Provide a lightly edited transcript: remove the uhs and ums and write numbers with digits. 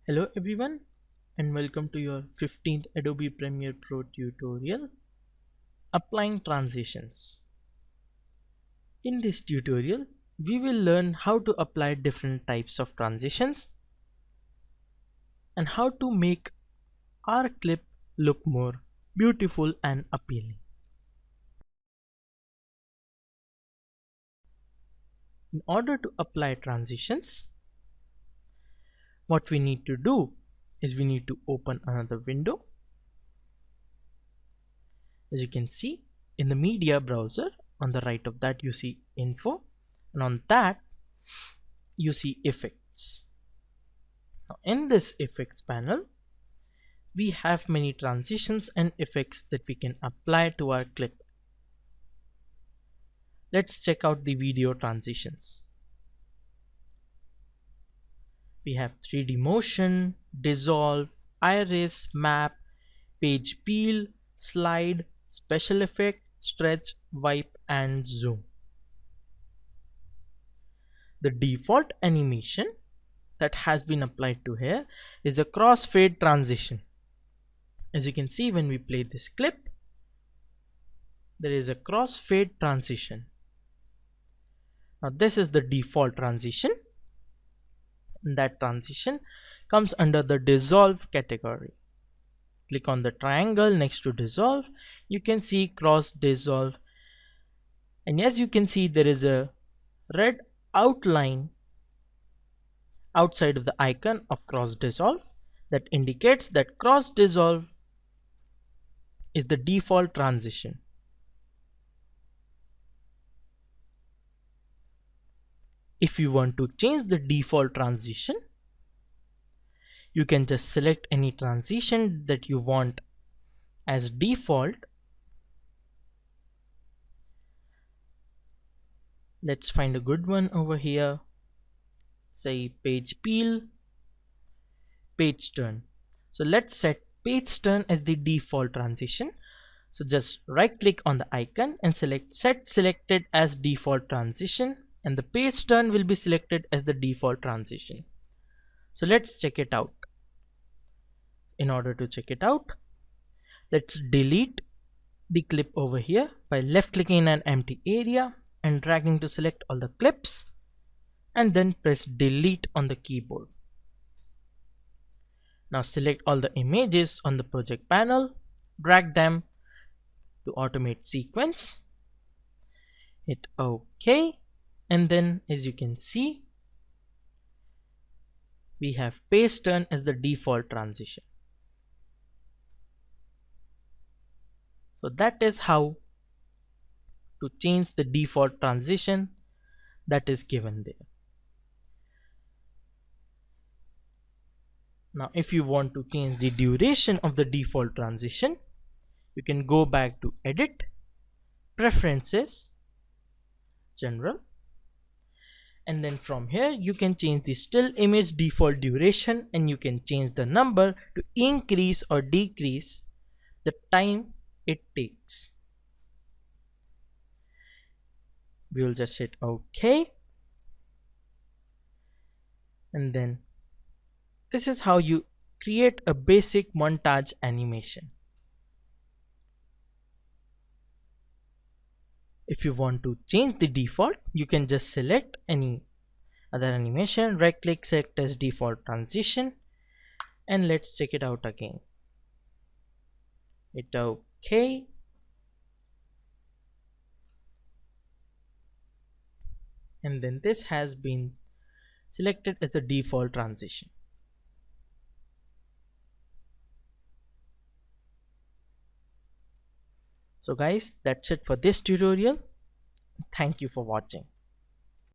Hello everyone and welcome to your 15th Adobe Premiere Pro tutorial, Applying Transitions. In this tutorial, we will learn how to apply different types of transitions and how to make our clip look more beautiful and appealing. In order to apply transitions, what we need to do is we need to open another window. As you can see in the media browser, on the right of that you see info, and on that you see effects. Now in this effects panel we have many transitions and effects that we can apply to our clip. Let's check out the video transitions. We have 3D motion, dissolve, iris, map, page peel, slide, special effect, stretch, wipe and zoom. The default animation that has been applied to here is a crossfade transition. As you can see, when we play this clip, there is a crossfade transition. Now this is the default transition, and that transition comes under the dissolve category. Click on the triangle next to dissolve. You can see cross dissolve, and as you can see there is a red outline outside of the icon of cross dissolve that indicates that cross dissolve is the default transition. If you want to change the default transition, you can just select any transition that you want as default. Let's find a good one over here. Say page peel, page turn. So let's set page turn as the default transition. So just right click on the icon and select set selected as default transition, and the page turn will be selected as the default transition. So let's check it out. In order to check it out, let's delete the clip over here by left clicking in an empty area and dragging to select all the clips, and then press delete on the keyboard. Now select all the images on the project panel, drag them to automate sequence, hit OK, and then as you can see we have page turn as the default transition. So that is how to change the default transition that is given there. Now if you want to change the duration of the default transition, you can go back to edit, preferences, general, and then from here you can change the still image default duration, and you can change the number to increase or decrease the time it takes. We will just hit OK, and then this is how you create a basic montage animation. If you want to change the default, you can just select any other animation, right click, select as default transition, and let's check it out again. Hit OK, and then this has been selected as the default transition. So guys, that's it for this tutorial. Thank you for watching.